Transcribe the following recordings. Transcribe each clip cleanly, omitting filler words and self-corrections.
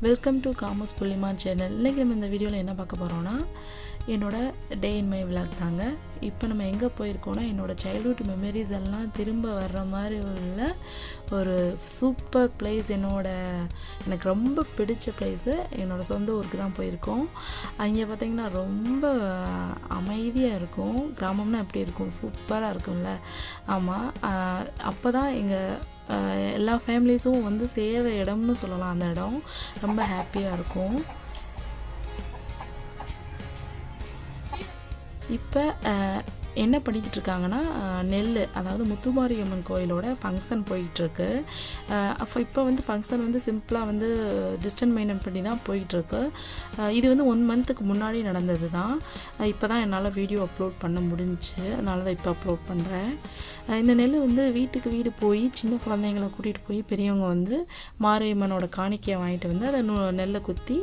Welcome to commerce புள்ளி maan channel. இன்றைக்கி நம்ம இந்த வீடியோவில் என்ன பார்க்க போகிறோன்னா என்னோட டே இன் மை விளாக் தாங்க. இப்போ நம்ம எங்கே போயிருக்கோன்னா என்னோடய சைல்ட்ஹுட் மெமரிஸ் எல்லாம் திரும்ப வர்ற மாதிரி உள்ள ஒரு சூப்பர் பிளேஸ். எனக்கு ரொம்ப பிடிச்ச பிளேஸு என்னோடய சொந்த ஊருக்கு தான் போயிருக்கோம். அங்கே பார்த்திங்கன்னா ரொம்ப அமைதியாக இருக்கும். கிராமம்னா எப்படி இருக்கும், சூப்பராக இருக்கும்ல. ஆமாம், அப்போ தான் எங்கள் எல்லா ஃபேமிலிஸும் வந்து சேர்கிற இடம்னு சொல்லலாம். அந்த இடம் ரொம்ப ஹாப்பியாக இருக்கும். இப்போ என்ன பண்ணிக்கிட்டு இருக்காங்கன்னா நெல், அதாவது முத்துமாரியம்மன் கோயிலோட ஃபங்க்ஷன் போயிட்டுருக்கு. இப்போ வந்து ஃபங்க்ஷன் வந்து சிம்பிளாக வந்து டிஸ்டன்ஸ் மெயின்டைன் பண்ணி தான் போயிட்டுருக்கு. இது வந்து 1 மந்த்துக்கு முன்னாடி நடந்தது தான். இப்போ தான் என்னால் வீடியோ அப்லோட் பண்ண முடிஞ்சிச்சு, அதனால தான் இப்போ அப்லோட் பண்ணுறேன். இந்த நெல் வந்து வீட்டுக்கு வீடு போய் சின்ன குழந்தைங்களை கூட்டிகிட்டு போய் பெரியவங்க வந்து மாரியம்மனோட காணிக்கையை வாங்கிட்டு வந்து அதை நெல்லை குத்தி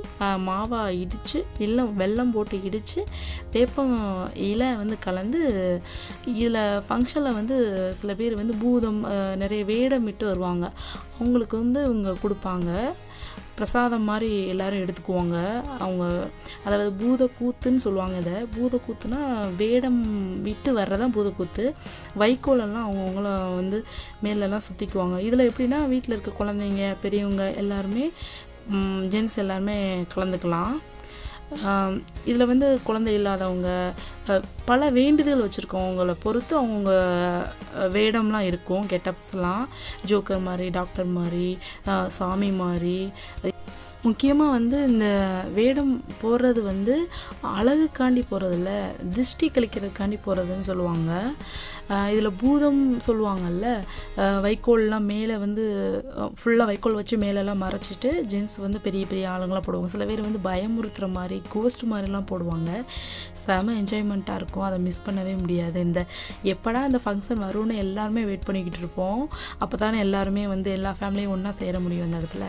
மாவா இடித்து இல்லை வெல்லம் போட்டு இடித்து வேப்பம் இலை வந்து கலந்து இதில் ஃபங்க்ஷனில் வந்து சில பேர் வந்து பூதம் நிறைய வேடம் விட்டு வருவாங்க. அவங்களுக்கு வந்து இவங்க கொடுப்பாங்க பிரசாதம் மாதிரி எல்லோரும் எடுத்துக்குவாங்க. அவங்க அதாவது பூதக்கூத்துன்னு சொல்லுவாங்க. இதை பூதக்கூத்துனா வேடம் விட்டு வர்றதான் பூதக்கூத்து. வைக்கோலெல்லாம் அவங்கவுங்கள வந்து மேலெல்லாம் சுற்றிக்குவாங்க. இதில் எப்படின்னா வீட்டில் இருக்க குழந்தைங்க பெரியவங்க எல்லாருமே ஜென்ட்ஸ் எல்லாருமே கலந்துக்கலாம். இதில் வந்து குழந்தை இல்லாதவங்க பல வேண்டுதல் வச்சுருக்கவங்கள பொறுத்து அவங்கவுங்க வேடம்லாம் இருக்கும். கெட்டப்ஸ்லாம் ஜோக்கர் மாதிரி, டாக்டர் மாதிரி, சாமி மாதிரி. முக்கியமாக வந்து இந்த வேடம் போடுறது வந்து அழகுக்காண்டி போகிறதில்ல, திருஷ்டி கழிக்கிறதுக்காண்டி போகிறதுன்னு சொல்லுவாங்க. இதில் பூதம் சொல்லுவாங்கல்ல, வைக்கோல்லாம் மேலே வந்து ஃபுல்லாக வைக்கோல் வச்சு மேலெல்லாம் மறைச்சிட்டு ஜென்ஸ் வந்து பெரிய பெரிய ஆளுங்களாம் போடுவாங்க. சில பேர் வந்து பயமுறுத்துகிற மாதிரி கோஸ்ட் மாதிரிலாம் போடுவாங்க. செம என்ஜாய்மெண்ட்டாக இருக்கும். அதை மிஸ் பண்ணவே முடியாது. எப்படா இந்த ஃபங்க்ஷன் வரும்னு எல்லாருமே வெயிட் பண்ணிக்கிட்டு இருப்போம். அப்போ தானே எல்லாருமே வந்து எல்லா ஃபேமிலியும் ஒன்றா சேர முடியும் அந்த இடத்துல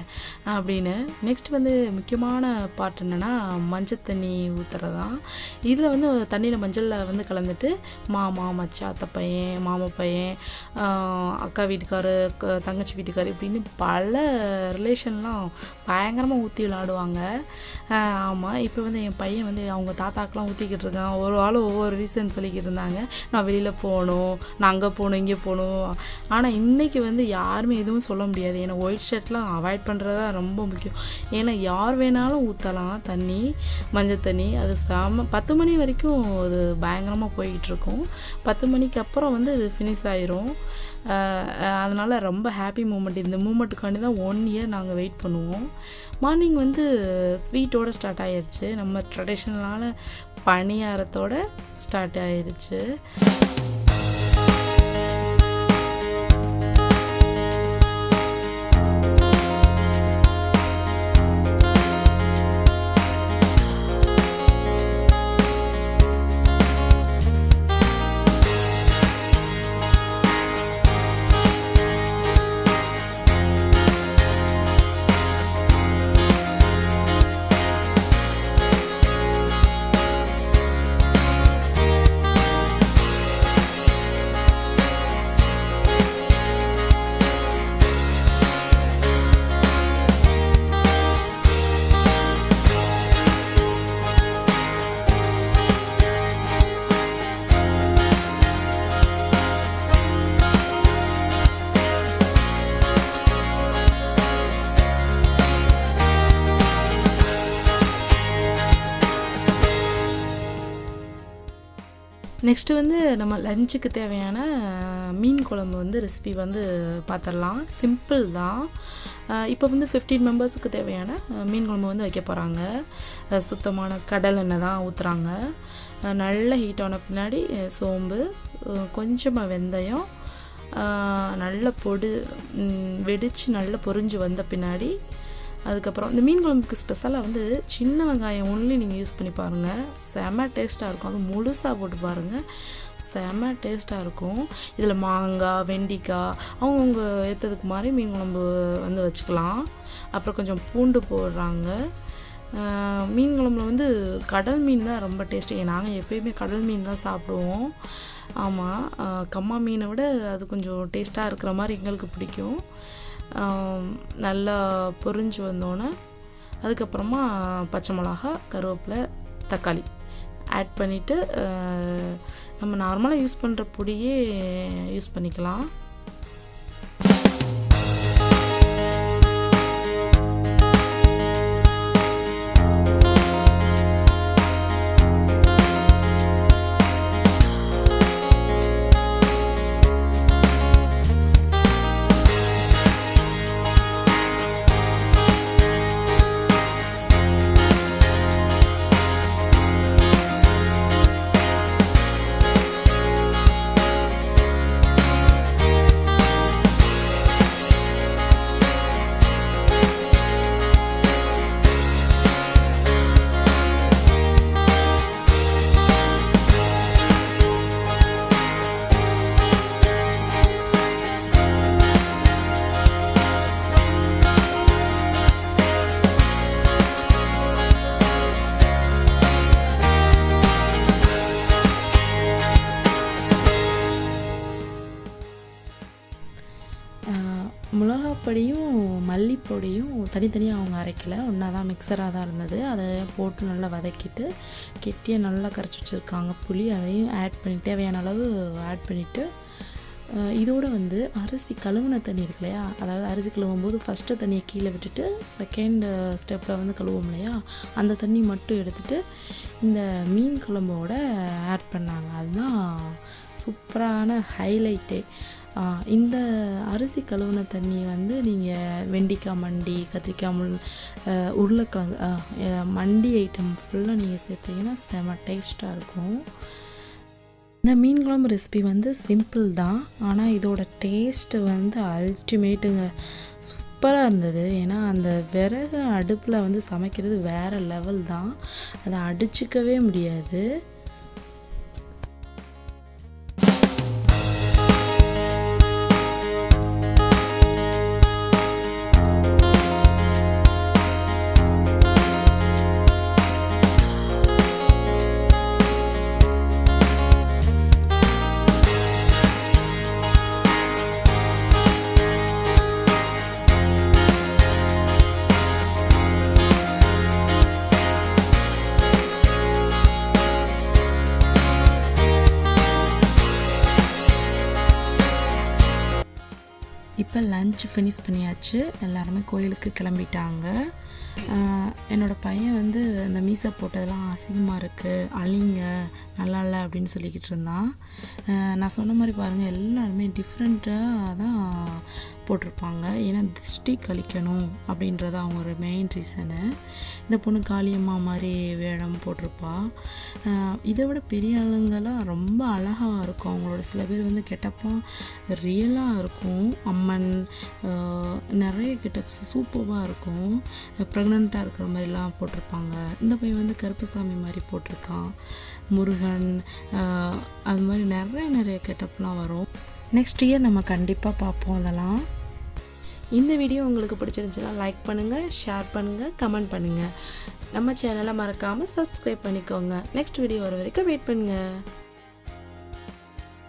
அப்படின்னு. நெக்ஸ்ட் வந்து முக்கியமான பார்ட் என்னென்னா மஞ்சள் தண்ணி ஊற்றுறது தான். இதில் வந்து தண்ணியில் மஞ்சளில் வந்து கலந்துட்டு மாமா, மச்சா, அத்தை பையன், மாமா பையன், அக்கா வீட்டுக்காரு, தங்கச்சி வீட்டுக்காரு இப்படின்னு பல ரிலேஷன்லாம் பயங்கரமாக ஊற்றி விளாடுவாங்க. ஆமாம், இப்போ வந்து என் பையன் வந்து அவங்க தாத்தாக்கெலாம் ஊற்றிக்கிட்டு இருக்கான். ஒரு ஆள் ஒவ்வொரு ரீசன் சொல்லிக்கிட்டு இருந்தாங்க. நான் வெளியில் போகணும், நான் அங்கே போகணும், இங்கே போகணும். ஆனால் இன்றைக்கி வந்து யாருமே எதுவும் சொல்ல முடியாது. ஏன்னா ஒயிட் ஷர்ட்லாம் அவாய்ட் பண்ணுறது தான் ரொம்ப முக்கியம். ஏன்னா யார் வேணாலும் ஊற்றலாம் தண்ணி, மஞ்சள் தண்ணி. அது 10 மணி வரைக்கும் அது பயங்கரமாக போய்கிட்டுருக்கும். 10 மணிக்கு அப்புறம் வந்து அது ஃபினிஷ் ஆயிரும். அதனால் ரொம்ப ஹாப்பி மூமெண்ட். இந்த மூமெண்ட்டுக்காண்டி தான் 1 இயர் நாங்கள் வெயிட் பண்ணுவோம். மார்னிங் வந்து ஸ்வீட்டோடு ஸ்டார்ட் ஆகிருச்சு. நம்ம ட்ரெடிஷ்னலான பணியாரத்தோடு ஸ்டார்ட் ஆகிருச்சு. நெக்ஸ்ட்டு வந்து நம்ம லஞ்சுக்கு தேவையான மீன் குழம்பு வந்து ரெசிபி வந்து பார்த்துடலாம். சிம்பிள் தான். இப்போ வந்து 15 மெம்பர்ஸுக்கு தேவையான மீன் குழம்பு வந்து வைக்க போகிறாங்க. சுத்தமான கடல் எண்ணெய் தான் ஊற்றுறாங்க. நல்ல ஹீட் ஆன பின்னாடி சோம்பு, கொஞ்சமாக வெந்தயம், நல்ல வெடித்து நல்லா பொரிஞ்சு வந்த பின்னாடி அதுக்கப்புறம் இந்த மீன் குழம்புக்கு ஸ்பெஷலாக வந்து சின்ன வெங்காயம் ஒன்லி நீங்கள் யூஸ் பண்ணி பாருங்கள். செம டேஸ்ட்டாக இருக்கும். அது முழுசாக போட்டு பாருங்கள், செம டேஸ்ட்டாக இருக்கும். இதில் மாங்காய், வெண்டிக்காய் அவங்கவுங்க ஏற்றதுக்கு மாதிரி மீன் குழம்பு வந்து வச்சுக்கலாம். அப்புறம் கொஞ்சம் பூண்டு போடுறாங்க. மீன் குழம்புல வந்து கடல் மீன் தான் ரொம்ப டேஸ்ட்டு. நாங்கள் எப்போயுமே கடல் மீன் தான் சாப்பிடுவோம். ஆமாம், கம்மா மீனை விட அது கொஞ்சம் டேஸ்ட்டாக இருக்கிற மாதிரி எங்களுக்கு பிடிக்கும். நல்லா பொரிஞ்சு வந்தோன்னே அதுக்கப்புறமா பச்சை மிளகா, கருவேப்பிலை, தக்காளி ஆட் பண்ணிவிட்டு நம்ம நார்மலாக யூஸ் பண்ணுற பொடியே யூஸ் பண்ணிக்கலாம். மிளகாப்பொடியும் மல்லிப்பொடியும் தனித்தனியாக அவங்க அரைக்கலை, ஒன்றா தான் மிக்சராக தான் இருந்தது. அதை போட்டு நல்லா வதக்கிட்டு கெட்டியாக நல்லா கரைச்சி வச்சுருக்காங்க புளி. அதையும் ஆட் பண்ணி தேவையான அளவு ஆட் பண்ணிவிட்டு இதோடு வந்து அரிசி கழுவுன தண்ணி இருக்கு இல்லையா, அதாவது அரிசி கழுவும் போது ஃபஸ்ட்டு தண்ணியை கீழே விட்டுட்டு செகண்ட் ஸ்டெப்பில் வந்து கழுவோம் இல்லையா, அந்த தண்ணி மட்டும் எடுத்துகிட்டு இந்த மீன் குழம்போட ஆட் பண்ணாங்க. அதுதான் சூப்பரான ஹைலைட்டே. இந்த அரிசி கழுவுன தண்ணி வந்து நீங்கள் வெண்டிக்காய் மண்டி, கத்திரிக்காய் உருளைக்கிழங்கு மண்டி ஐட்டம் ஃபுல்லாக நீங்கள் சேர்த்திங்கன்னா செம டேஸ்ட்டாக இருக்கும். இந்த மீன் குழம்பு ரெசிபி வந்து சிம்பிள் தான், ஆனால் இதோட டேஸ்ட்டு வந்து அல்டிமேட்டுங்க. சூப்பராக இருந்தது. ஏன்னா அந்த விறகு அடுப்பில் வந்து சமைக்கிறது வேறு லெவல் தான், அதை அடிச்சிக்கவே முடியாது. இப்போ லன்ச் ஃபினிஷ் பண்ணியாச்சு, எல்லாருமே கோயிலுக்கு கிளம்பிட்டாங்க. என்னோடய பையன் வந்து அந்த மீசை போட்டதெல்லாம் அசிங்கமாக இருக்குது, அழிங்க, நல்லா இல்லை அப்படின்னு சொல்லிக்கிட்டு இருந்தான். நான் சொன்ன மாதிரி பாருங்கள், எல்லாருமே டிஃப்ரெண்ட்டாக தான் போட்டிருப்பாங்க. ஏன்னா திருஷ்டி கழிக்கணும் அப்படின்றது அவங்க ஒரு மெயின் ரீசனு. இந்த பொண்ணு காளியம்மா மாதிரி வேடம் போட்டிருப்பா. இதை விட பெரிய ஆளுங்கெல்லாம் ரொம்ப அழகாக இருக்கும் அவங்களோட. சில பேர் வந்து கெட்டப்பா ரியலாக இருக்கும், அம்மன் நிறைய கெட்டப்ஸ் சூப்பராக இருக்கும். ப்ரெக்னெண்ட்டாக இருக்கிற மாதிரிலாம் போட்டிருப்பாங்க. இந்த பையன் வந்து கருப்பசாமி மாதிரி போட்டிருக்கான், முருகன், அது மாதிரி நிறைய கெட்டப்லாம் வரும். நெக்ஸ்ட் இயர் நம்ம கண்டிப்பாக பார்ப்போம் அதெல்லாம். இந்த வீடியோ உங்களுக்கு பிடிச்சிருந்துச்சுன்னா லைக் பண்ணுங்கள், ஷேர் பண்ணுங்கள், கமெண்ட் பண்ணுங்கள். நம்ம சேனலை மறக்காமல் சப்ஸ்கிரைப் பண்ணிக்கோங்க. நெக்ஸ்ட் வீடியோ வர வரைக்கும் வெயிட் பண்ணுங்கள்.